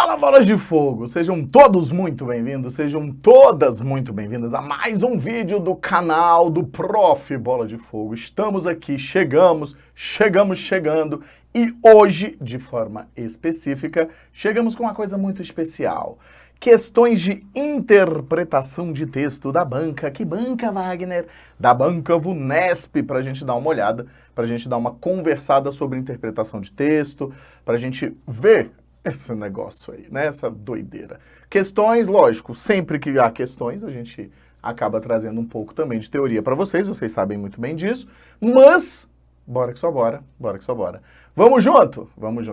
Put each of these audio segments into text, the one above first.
Fala, bolas de fogo! Sejam todos muito bem-vindos, sejam todas muito bem-vindas a mais um vídeo do canal do Prof. Bola de Fogo. Estamos aqui, chegando e hoje, de forma específica, chegamos com uma coisa muito especial. Questões de interpretação de texto da banca. Que banca, Wagner? Da banca VUNESP, para a gente dar uma olhada, para a gente dar uma conversada sobre interpretação de texto, para a gente ver esse negócio aí, né? Essa doideira. Questões, lógico, sempre que há questões, a gente acaba trazendo um pouco também de teoria para vocês sabem muito bem disso, mas bora que só bora, bora que só bora. Vamos junto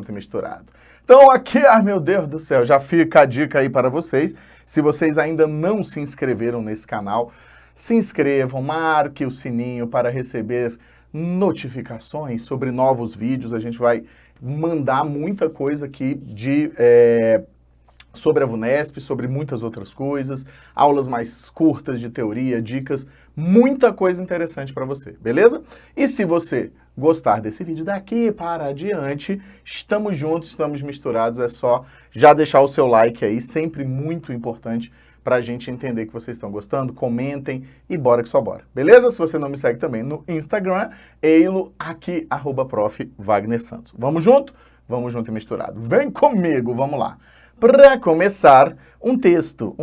e misturado. Então aqui, ai meu Deus do céu, já fica a dica aí para vocês. Se vocês ainda não se inscreveram nesse canal, se inscrevam, marque o sininho para receber notificações sobre novos vídeos. A gente vai mandar muita coisa aqui sobre a VUNESP, sobre muitas outras coisas, aulas mais curtas de teoria, dicas, muita coisa interessante para você, beleza? E se você gostar desse vídeo daqui para adiante, estamos juntos, estamos misturados, é só já deixar o seu like aí, sempre muito importante para a gente entender que vocês estão gostando, comentem e bora que só bora, beleza? Se você não me segue também no Instagram, eilo aqui, @prof. Wagner Santos. Vamos junto e misturado. Vem comigo, vamos lá. Para começar, um texto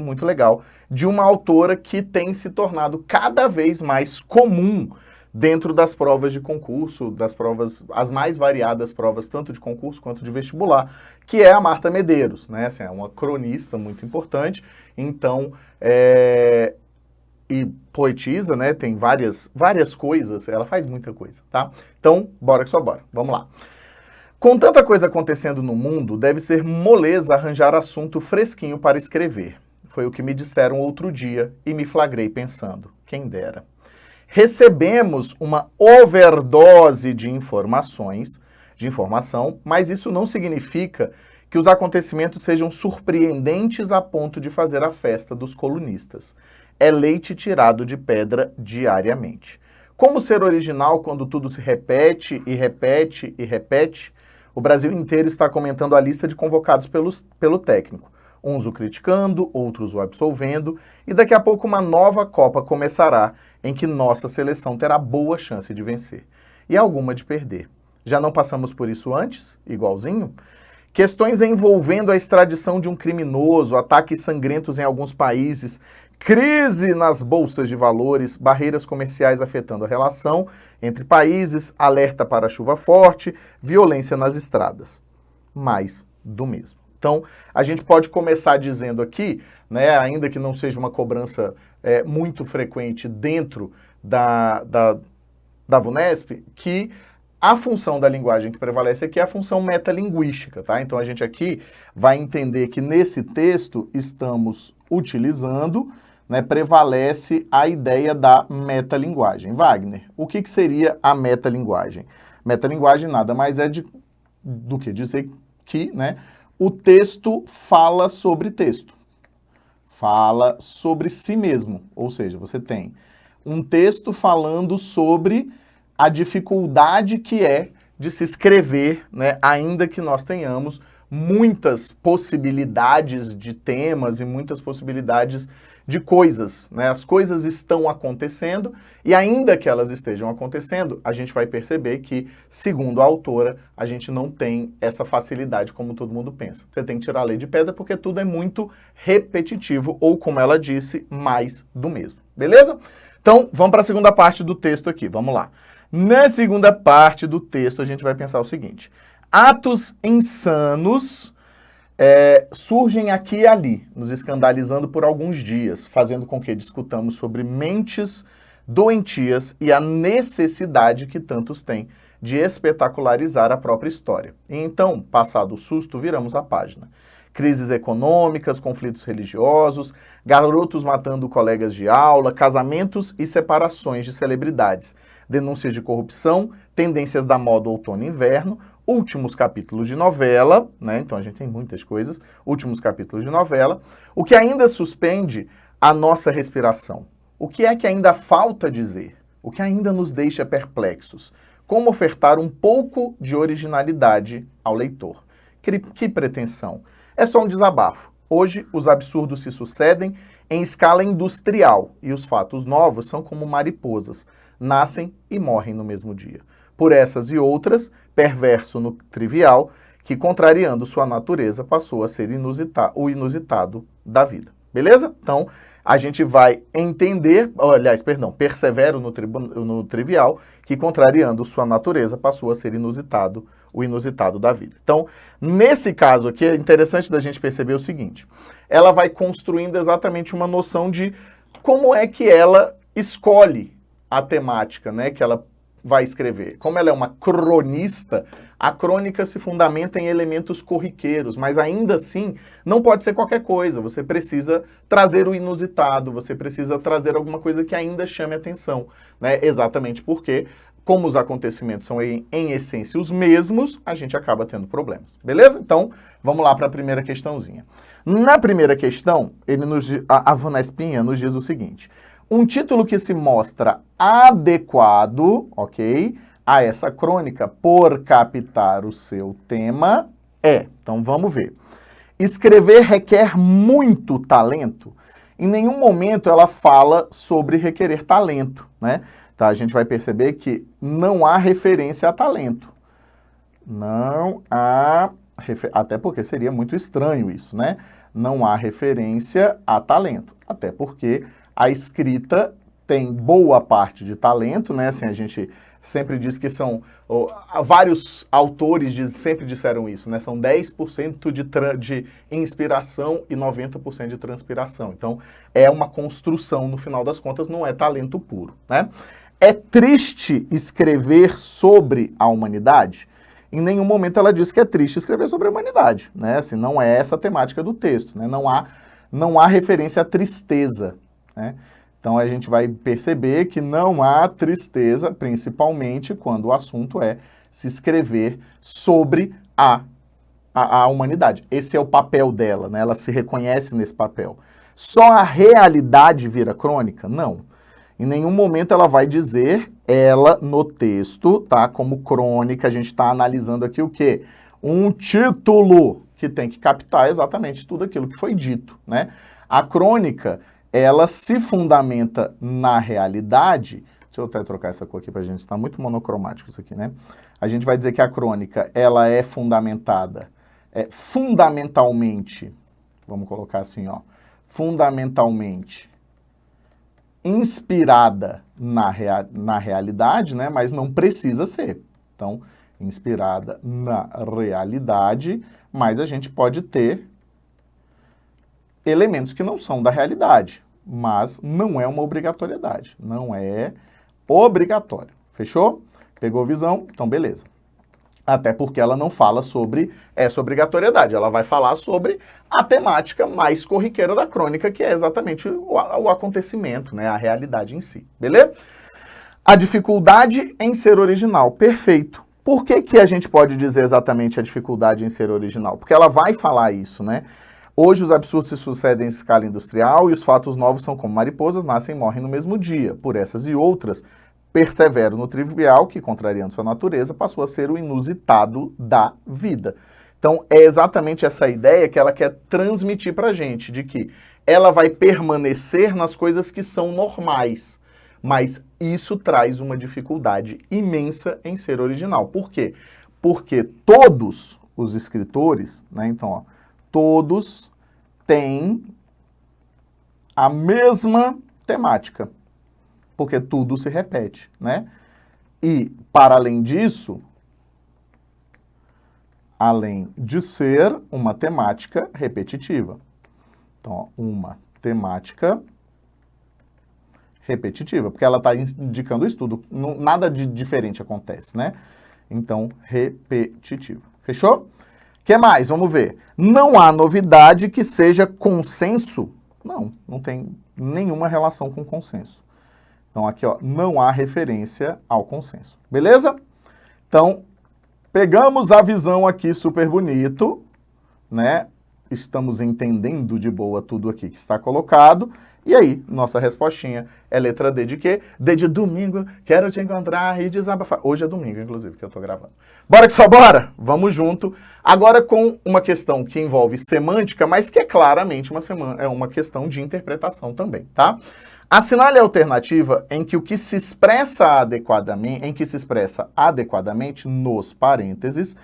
muito legal de uma autora que tem se tornado cada vez mais comum dentro das provas de concurso, das provas, as mais variadas provas, tanto de concurso quanto de vestibular, que é a Marta Medeiros, né? Assim, é uma cronista muito importante, então, e poetisa, né? Tem várias coisas, ela faz muita coisa, tá? Então, bora que só bora, vamos lá. Com tanta coisa acontecendo no mundo, deve ser moleza arranjar assunto fresquinho para escrever. Foi o que me disseram outro dia e me flagrei pensando, quem dera. Recebemos uma overdose de informação, mas isso não significa que os acontecimentos sejam surpreendentes a ponto de fazer a festa dos colunistas. É leite tirado de pedra diariamente. Como ser original quando tudo se repete e repete e repete? O Brasil inteiro está comentando a lista de convocados pelo técnico. Uns o criticando, outros o absolvendo, e daqui a pouco uma nova Copa começará, em que nossa seleção terá boa chance de vencer. E alguma de perder. Já não passamos por isso antes? Igualzinho? Questões envolvendo a extradição de um criminoso, ataques sangrentos em alguns países, crise nas bolsas de valores, barreiras comerciais afetando a relação entre países, alerta para chuva forte, violência nas estradas. Mais do mesmo. Então, a gente pode começar dizendo aqui, né, ainda que não seja uma cobrança muito frequente dentro da VUNESP, que a função da linguagem que prevalece aqui é a função metalinguística, tá? Então, a gente aqui vai entender que nesse texto estamos utilizando, né, prevalece a ideia da metalinguagem. Wagner, o que seria a metalinguagem? Metalinguagem nada mais é do que dizer que, né, o texto fala sobre texto, fala sobre si mesmo, ou seja, você tem um texto falando sobre a dificuldade que é de se escrever, né, ainda que nós tenhamos muitas possibilidades de temas e muitas possibilidades de coisas, né? As coisas estão acontecendo e ainda que elas estejam acontecendo, a gente vai perceber que, segundo a autora, a gente não tem essa facilidade como todo mundo pensa. Você tem que tirar a lei de pedra porque tudo é muito repetitivo ou, como ela disse, mais do mesmo. Beleza? Então, vamos para a segunda parte do texto aqui. Vamos lá. Na segunda parte do texto, a gente vai pensar o seguinte. Atos insanos surgem aqui e ali, nos escandalizando por alguns dias, fazendo com que discutamos sobre mentes doentias e a necessidade que tantos têm de espetacularizar a própria história. E então, passado o susto, viramos a página. Crises econômicas, conflitos religiosos, garotos matando colegas de aula, casamentos e separações de celebridades, denúncias de corrupção, tendências da moda outono e inverno, últimos capítulos de novela, né? Então a gente tem muitas coisas, últimos capítulos de novela, o que ainda suspende a nossa respiração. O que é que ainda falta dizer? O que ainda nos deixa perplexos? Como ofertar um pouco de originalidade ao leitor? Que pretensão? É só um desabafo. Hoje, os absurdos se sucedem em escala industrial e os fatos novos são como mariposas, nascem e morrem no mesmo dia. Por essas e outras, perverso no trivial, que contrariando sua natureza passou a ser o inusitado da vida. Beleza? Então, a gente vai entender, persevero no trivial, que contrariando sua natureza passou a ser o inusitado da vida. Então, nesse caso aqui, é interessante da gente perceber o seguinte, ela vai construindo exatamente uma noção de como é que ela escolhe a temática, né, que ela vai escrever. Como ela é uma cronista, a crônica se fundamenta em elementos corriqueiros, mas ainda assim não pode ser qualquer coisa. Você precisa trazer o inusitado, você precisa trazer alguma coisa que ainda chame atenção, né? Exatamente porque, como os acontecimentos são em essência os mesmos, a gente acaba tendo problemas. Beleza? Então, vamos lá para a primeira questãozinha. Na primeira questão, a Vanespinha nos diz o seguinte: um título que se mostra adequado, ok, a essa crônica por captar o seu tema é. Então vamos ver. Escrever requer muito talento. Em nenhum momento ela fala sobre requerer talento, né? Tá, a gente vai perceber que não há referência a talento. Não há, até porque seria muito estranho isso, né? Não há referência a talento, até porque a escrita tem boa parte de talento, né? Assim, a gente sempre diz que são... vários autores sempre disseram isso, né? São 10% de inspiração e 90% de transpiração. Então, é uma construção, no final das contas, não é talento puro, né? É triste escrever sobre a humanidade? Em nenhum momento ela diz que é triste escrever sobre a humanidade, né? Assim, não é essa a temática do texto, né? Não há referência à tristeza, né? Então a gente vai perceber que não há tristeza, principalmente quando o assunto é se escrever sobre a humanidade. Esse é o papel dela, né? Ela se reconhece nesse papel. Só a realidade vira crônica? Não. Em nenhum momento ela vai dizer, ela no texto, tá? Como crônica, a gente está analisando aqui o quê? Um título que tem que captar exatamente tudo aquilo que foi dito, né? A crônica, ela se fundamenta na realidade. Deixa eu até trocar essa cor aqui pra gente, tá muito monocromático isso aqui, né? A gente vai dizer que a crônica, ela é fundamentada, fundamentalmente, vamos colocar assim, ó, fundamentalmente inspirada na realidade, né? Mas não precisa ser. Então, inspirada na realidade, mas a gente pode ter elementos que não são da realidade, mas não é uma obrigatoriedade, não é obrigatório. Fechou? Pegou visão? Então, beleza. Até porque ela não fala sobre essa obrigatoriedade, ela vai falar sobre a temática mais corriqueira da crônica, que é exatamente o acontecimento, né, a realidade em si, beleza? A dificuldade em ser original, perfeito. Por que a gente pode dizer exatamente a dificuldade em ser original? Porque ela vai falar isso, né? Hoje os absurdos se sucedem em escala industrial e os fatos novos são como mariposas, nascem e morrem no mesmo dia. Por essas e outras, persevero no trivial, que, contrariando sua natureza, passou a ser o inusitado da vida. Então, é exatamente essa ideia que ela quer transmitir para a gente, de que ela vai permanecer nas coisas que são normais, mas isso traz uma dificuldade imensa em ser original. Por quê? Porque todos os escritores, né, então, ó, todos têm a mesma temática, porque tudo se repete, né? E, para além disso, além de ser uma temática repetitiva. Então, ó, uma temática repetitiva, porque ela está indicando isso tudo, nada de diferente acontece, né? Então, repetitivo. Fechou? O que mais? Vamos ver. Não há novidade que seja consenso. Não tem nenhuma relação com consenso. Então, aqui, ó, não há referência ao consenso. Beleza? Então, pegamos a visão aqui super bonito, né? estamos entendendo de boa tudo aqui que está colocado. E aí, nossa respostinha é letra D de quê? D de domingo, quero te encontrar e desabafar. Hoje é domingo, inclusive, que eu tô gravando. Bora que só bora? Vamos junto. Agora com uma questão que envolve semântica, mas que é claramente uma questão de interpretação também, tá? Assinale a alternativa em que o que se expressa adequadamente nos parênteses,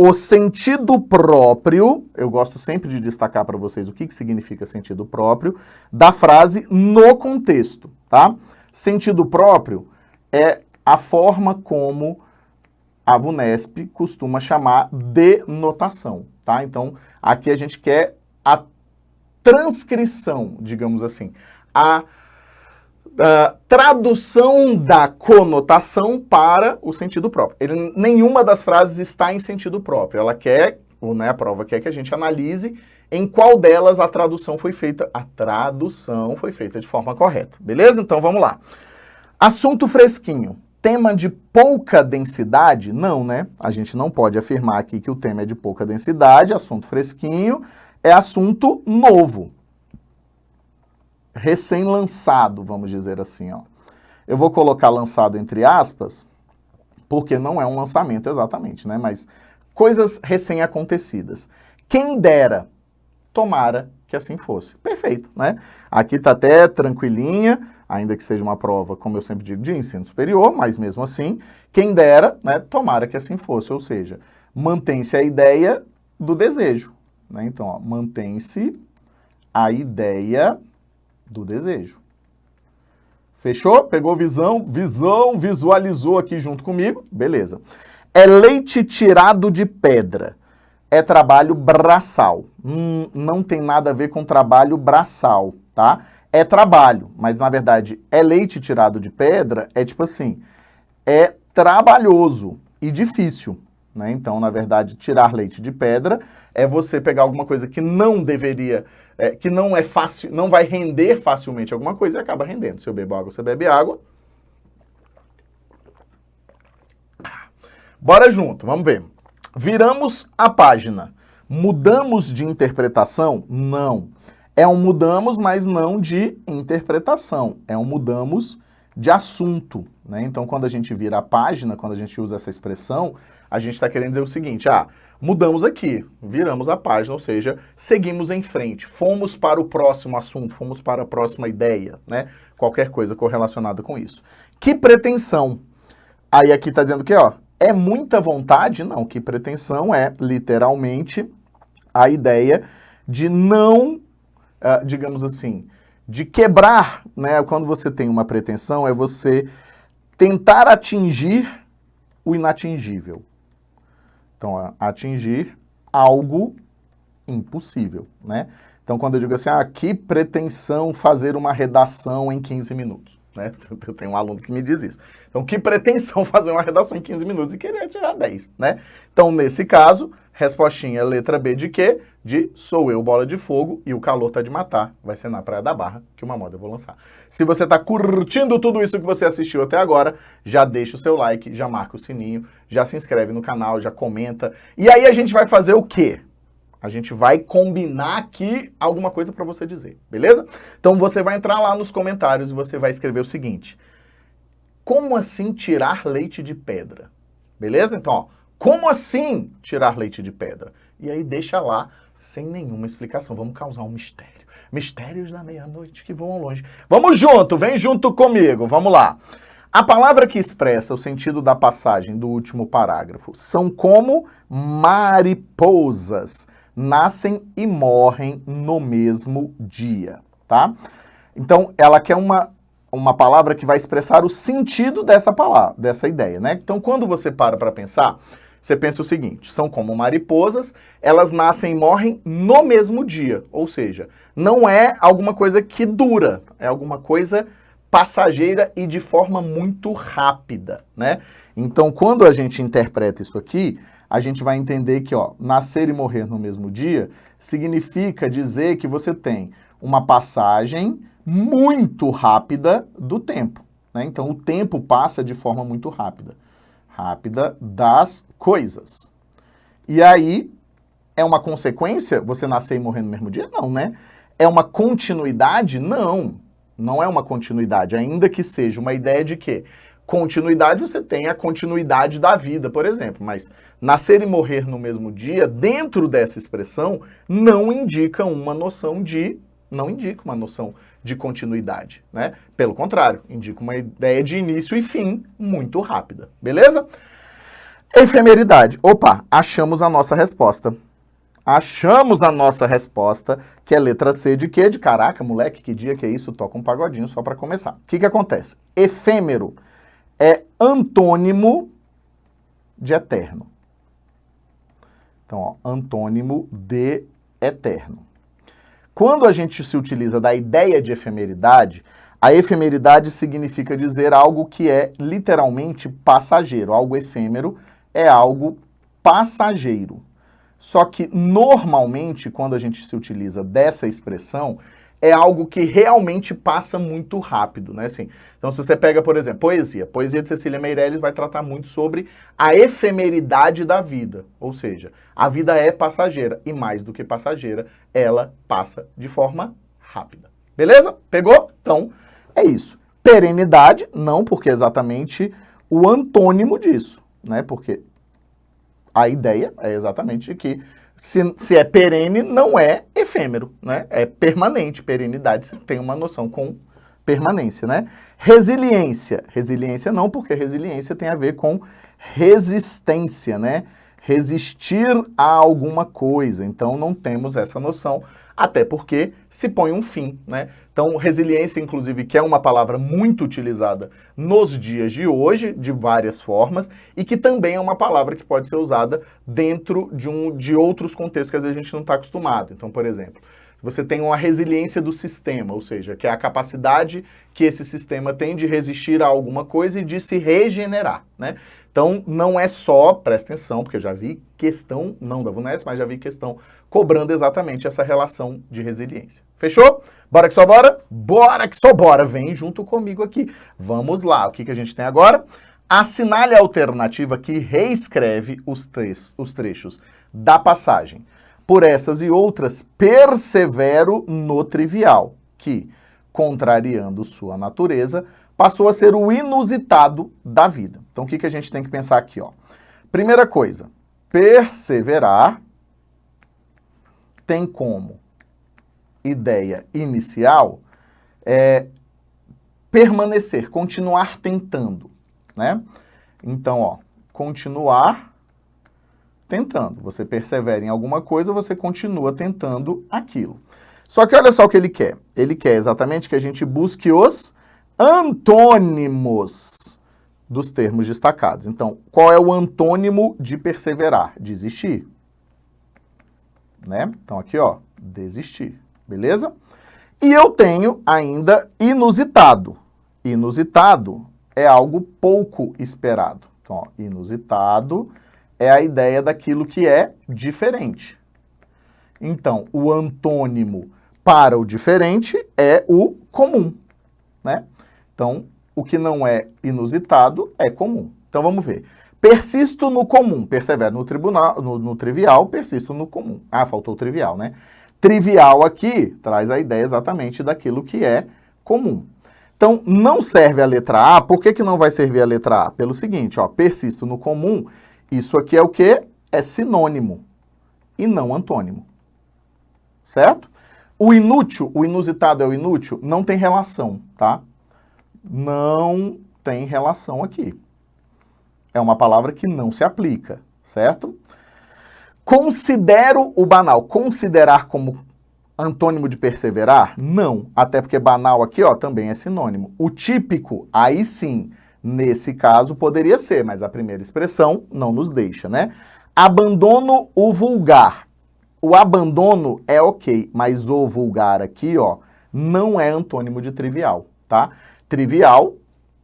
o sentido próprio, eu gosto sempre de destacar para vocês o que significa sentido próprio, da frase no contexto, tá? Sentido próprio é a forma como a VUNESP costuma chamar de notação, tá? Então, aqui a gente quer a transcrição, digamos assim, a tradução da conotação para o sentido próprio. Nenhuma das frases está em sentido próprio. Ela quer, a prova quer que a gente analise em qual delas a tradução foi feita. A tradução foi feita de forma correta. Beleza? Então vamos lá. Assunto fresquinho. Tema de pouca densidade? Não, né? A gente não pode afirmar aqui que o tema é de pouca densidade. Assunto fresquinho é assunto novo. Recém-lançado, vamos dizer assim, ó. Eu vou colocar lançado entre aspas, porque não é um lançamento exatamente, né? Mas coisas recém-acontecidas. Quem dera, tomara que assim fosse. Perfeito, né? Aqui tá até tranquilinha, ainda que seja uma prova, como eu sempre digo, de ensino superior, mas mesmo assim, quem dera, né? Tomara que assim fosse, ou seja, mantém-se a ideia do desejo, né? Então, ó, mantém-se a ideia do desejo. Fechou? Pegou visão? Visualizou aqui junto comigo? Beleza. É leite tirado de pedra. É trabalho braçal. Não tem nada a ver com trabalho braçal, tá? É trabalho, mas na verdade é leite tirado de pedra, é tipo assim, é trabalhoso e difícil, né? Então, na verdade, tirar leite de pedra é você pegar alguma coisa que não deveria... que não é fácil, não vai render facilmente alguma coisa e acaba rendendo. Se eu bebo água, você bebe água. Bora junto, vamos ver. Viramos a página. Mudamos de interpretação? Não. É um mudamos, mas não de interpretação. É um mudamos de assunto, né? Então, quando a gente vira a página, quando a gente usa essa expressão, a gente está querendo dizer o seguinte, mudamos aqui, viramos a página, ou seja, seguimos em frente, fomos para o próximo assunto, fomos para a próxima ideia, né? Qualquer coisa correlacionada com isso. Que pretensão? Aí aqui está dizendo que, é muita vontade? Não, que pretensão é, literalmente, a ideia de não, digamos assim, de quebrar, né? Quando você tem uma pretensão, é você tentar atingir o inatingível. Então, atingir algo impossível, né? Então, quando eu digo assim, que pretensão fazer uma redação em 15 minutos, né? Eu tenho um aluno que me diz isso. Então, que pretensão fazer uma redação em 15 minutos e querer tirar 10, né? Então, nesse caso, respostinha letra B de quê? De sou eu, bola de fogo, e o calor tá de matar. Vai ser na Praia da Barra, que uma moda eu vou lançar. Se você tá curtindo tudo isso que você assistiu até agora, já deixa o seu like, já marca o sininho, já se inscreve no canal, já comenta. E aí a gente vai fazer o quê? A gente vai combinar aqui alguma coisa para você dizer, beleza? Então você vai entrar lá nos comentários e você vai escrever o seguinte: como assim tirar leite de pedra? Beleza? Então, como assim tirar leite de pedra? E aí deixa lá sem nenhuma explicação. Vamos causar um mistério. Mistérios da meia-noite que voam longe. Vamos junto, vem junto comigo, vamos lá. A palavra que expressa o sentido da passagem do último parágrafo são como mariposas. Nascem e morrem no mesmo dia, tá? Então, ela quer uma palavra que vai expressar o sentido dessa palavra, dessa ideia, né? Então, quando você para pensar, você pensa o seguinte, são como mariposas, elas nascem e morrem no mesmo dia, ou seja, não é alguma coisa que dura, é alguma coisa passageira e de forma muito rápida, né? Então, quando a gente interpreta isso aqui, a gente vai entender que, nascer e morrer no mesmo dia significa dizer que você tem uma passagem muito rápida do tempo, né? Então, o tempo passa de forma muito rápida. Rápida das coisas. E aí, É uma consequência você nascer e morrer no mesmo dia? Não, né? É uma continuidade? Não, não é uma continuidade, ainda que seja uma ideia de que continuidade, você tem a continuidade da vida, por exemplo, mas nascer e morrer no mesmo dia, dentro dessa expressão, não indica uma noção de continuidade, né? Pelo contrário, indica uma ideia de início e fim muito rápida, beleza? Efemeridade. Opa, achamos a nossa resposta. Achamos a nossa resposta, que é letra C de quê? De caraca, moleque, que dia que é isso? Toca um pagodinho só para começar. O que acontece? Efêmero é antônimo de eterno. Então, ó, antônimo de eterno. Quando a gente se utiliza da ideia de efemeridade, a efemeridade significa dizer algo que é literalmente passageiro. Algo efêmero é algo passageiro. Só que, normalmente, quando a gente se utiliza dessa expressão, é algo que realmente passa muito rápido, né? Assim, então, se você pega, por exemplo, poesia de Cecília Meirelles vai tratar muito sobre a efemeridade da vida, ou seja, a vida é passageira, e mais do que passageira, ela passa de forma rápida. Beleza? Pegou? Então, é isso. Perenidade, não, porque é exatamente o antônimo disso, né? Porque a ideia é exatamente que se é perene, não é efêmero, né? É permanente. Perenidade, você tem uma noção com permanência, né? Resiliência. Resiliência não, porque resiliência tem a ver com resistência, né? Resistir a alguma coisa. Então, não temos essa noção, até porque se põe um fim, né? Então, resiliência, inclusive, que é uma palavra muito utilizada nos dias de hoje, de várias formas, e que também é uma palavra que pode ser usada dentro de outros contextos que às vezes a gente não está acostumado. Então, por exemplo, você tem uma resiliência do sistema, ou seja, que é a capacidade que esse sistema tem de resistir a alguma coisa e de se regenerar, né? Então, não é só, presta atenção, porque eu já vi questão, não da VUNESP, mas já vi questão cobrando exatamente essa relação de resiliência. Fechou? Bora que só bora? Bora que só bora! Vem junto comigo aqui. Vamos lá, o que a gente tem agora? Assinale a alternativa que reescreve os trechos da passagem. Por essas e outras, persevero no trivial, que, contrariando sua natureza, passou a ser o inusitado da vida. Então, o que a gente tem que pensar aqui, ó? Primeira coisa, perseverar tem como ideia inicial permanecer, continuar tentando, né? Então, ó, continuar tentando. Você persevera em alguma coisa, você continua tentando aquilo. Só que olha só o que ele quer. Ele quer exatamente que a gente busque os antônimos dos termos destacados. Então, qual é o antônimo de perseverar? Desistir. Né? Então, aqui, ó, desistir. Beleza? E eu tenho ainda inusitado. Inusitado é algo pouco esperado. Então, ó, inusitado é a ideia daquilo que é diferente. Então, o antônimo para o diferente é o comum, né? Então, o que não é inusitado é comum. Então, vamos ver. Persisto no comum, persevero no trivial, persisto no comum. Ah, faltou o trivial, né? Trivial aqui traz a ideia exatamente daquilo que é comum. Então, não serve a letra A. Por que não vai servir a letra A? Pelo seguinte, ó, persisto no comum, isso aqui é o quê? É sinônimo e não antônimo. Certo? O inútil, o inusitado é o inútil, não tem relação, tá? Não tem relação aqui. É uma palavra que não se aplica, certo? Considero o banal. Considerar como antônimo de perseverar? Não. Até porque banal aqui, ó, também é sinônimo. O típico, aí sim, nesse caso poderia ser, mas a primeira expressão não nos deixa, né? Abandono o vulgar. O abandono é ok, mas o vulgar aqui, ó, não é antônimo de trivial, tá? Trivial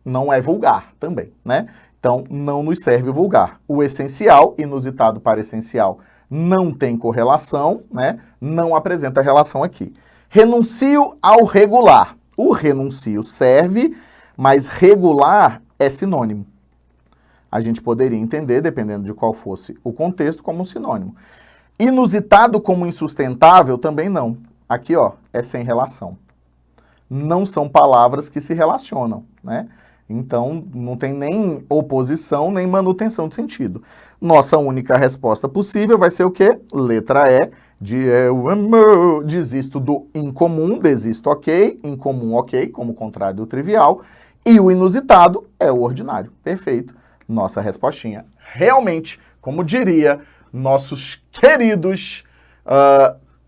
não é vulgar também, né? Então, não nos serve o vulgar. O essencial, inusitado para essencial, não tem correlação, né? Não apresenta relação aqui. Renuncio ao regular. O renuncio serve, mas regular é sinônimo. A gente poderia entender, dependendo de qual fosse o contexto, como um sinônimo. Inusitado como insustentável, também não. Aqui, ó, é sem relação. Não são palavras que se relacionam, né? Então, não tem nem oposição, nem manutenção de sentido. Nossa única resposta possível vai ser o quê? Letra E, de eu amo. Desisto do incomum, desisto ok, incomum ok, como contrário do trivial. E o inusitado é o ordinário. Perfeito. Nossa respostinha. Realmente, como diria nossos queridos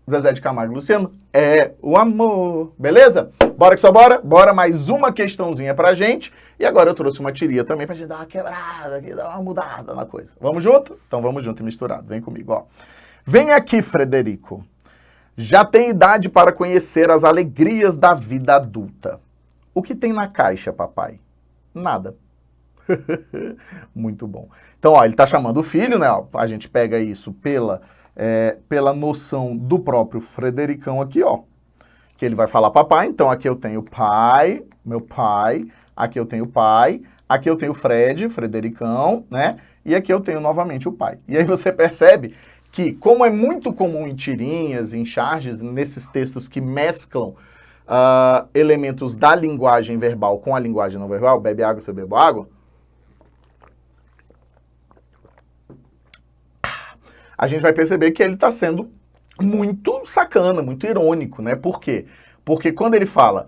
Zezé de Camargo e Luciano, é o amor. Beleza? Bora que só bora? Bora mais uma questãozinha pra gente. E agora eu trouxe uma tirinha também pra gente dar uma quebrada aqui, dar uma mudada na coisa. Vamos junto? Então vamos junto e misturado. Vem comigo, ó. Vem aqui, Frederico. Já tem idade para conhecer as alegrias da vida adulta. O que tem na caixa, papai? Nada. Muito bom. Então, ó, ele tá chamando o filho, né? Ó, a gente pega isso pela noção do próprio Fredericão aqui, ó. Que ele vai falar papai, então aqui eu tenho pai, meu pai, aqui eu tenho pai, aqui eu tenho Fred, Fredericão, né? E aqui eu tenho novamente o pai. E aí você percebe que, como é muito comum em tirinhas, em charges, nesses textos que mesclam elementos da linguagem verbal com a linguagem não verbal, bebe água, você bebe água, a gente vai perceber que ele está sendo muito sacana, muito irônico, né? Por quê? Porque quando ele fala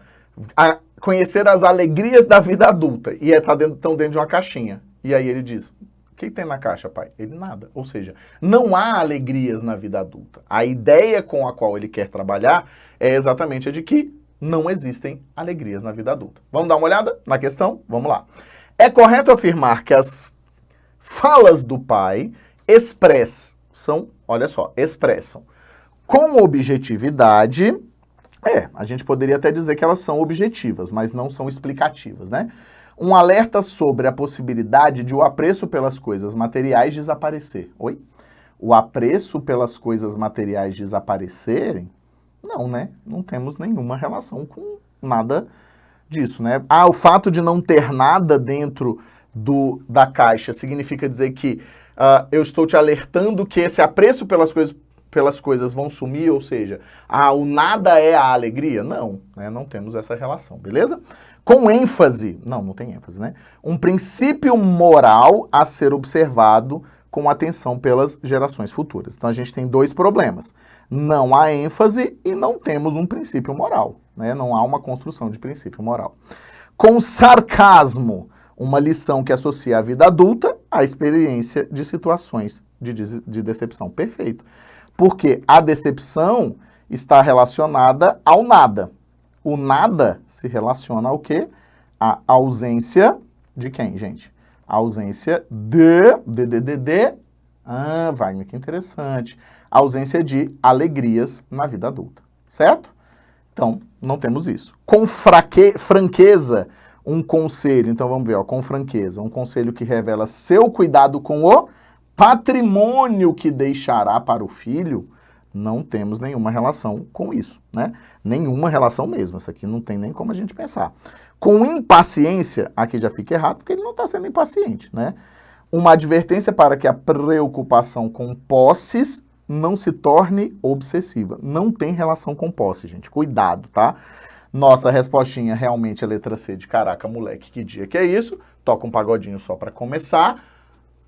conhecer as alegrias da vida adulta e estão dentro de uma caixinha, e aí ele diz, o que tem na caixa, pai? Ele nada. Ou seja, não há alegrias na vida adulta. A ideia com a qual ele quer trabalhar é exatamente a de que não existem alegrias na vida adulta. Vamos dar uma olhada na questão? Vamos lá. É correto afirmar que as falas do pai expressam com objetividade, a gente poderia até dizer que elas são objetivas, mas não são explicativas, né? Um alerta sobre a possibilidade de o apreço pelas coisas materiais desaparecer. Oi? O apreço pelas coisas materiais desaparecerem? Não, né? Não temos nenhuma relação com nada disso, né? O fato de não ter nada dentro da caixa significa dizer que eu estou te alertando que esse apreço pelas coisas vão sumir, ou seja, o nada é a alegria? Não, né? Não temos essa relação, beleza? Com ênfase, não tem ênfase, né? Um princípio moral a ser observado com atenção pelas gerações futuras. Então a gente tem dois problemas. Não há ênfase e não temos um princípio moral, né? Não há uma construção de princípio moral. Com sarcasmo, uma lição que associa a vida adulta à experiência de situações de decepção. Perfeito. Porque a decepção está relacionada ao nada. O nada se relaciona ao quê? A ausência de quem, gente? A ausência Wagner, que interessante. A ausência de alegrias na vida adulta, certo? Então, não temos isso. Com franqueza, um conselho, então vamos ver, ó, com franqueza, um conselho que revela seu cuidado com o patrimônio que deixará para o filho, não temos nenhuma relação com isso, né? Nenhuma relação mesmo, isso aqui não tem nem como a gente pensar. Com impaciência, aqui já fica errado, porque ele não está sendo impaciente, né? Uma advertência para que a preocupação com posses não se torne obsessiva. Não tem relação com posse, gente. Cuidado, tá? Nossa respostinha realmente é letra C de caraca, moleque, que dia que é isso? Toca um pagodinho só para começar.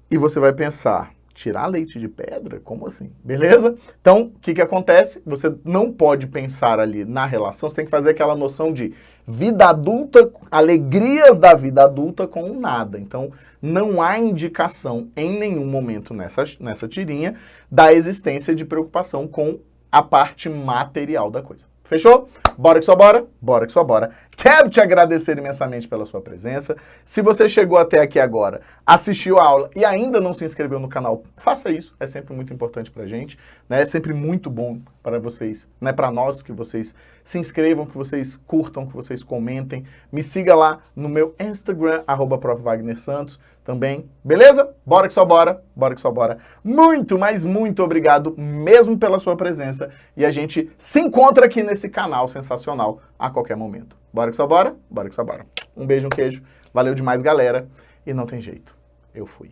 E você vai pensar, tirar leite de pedra? Como assim? Beleza? Então, o que acontece? Você não pode pensar ali na relação, você tem que fazer aquela noção de vida adulta, alegrias da vida adulta com nada. Então, não há indicação em nenhum momento nessa tirinha da existência de preocupação com a parte material da coisa. Fechou? Bora que só bora? Bora que só bora. Quero te agradecer imensamente pela sua presença. Se você chegou até aqui agora, assistiu a aula e ainda não se inscreveu no canal, faça isso. É sempre muito importante pra gente, né? É sempre muito bom para vocês, né? Para nós, que vocês se inscrevam, que vocês curtam, que vocês comentem. Me siga lá no meu Instagram, @ProfWagnerSantos também. Beleza? Bora que só bora. Bora que só bora. Muito, mas muito obrigado mesmo pela sua presença. E a gente se encontra aqui nesse canal sensacional a qualquer momento. Bora que só bora? Bora que só bora. Um beijo, um queijo. Valeu demais, galera. E não tem jeito. Eu fui.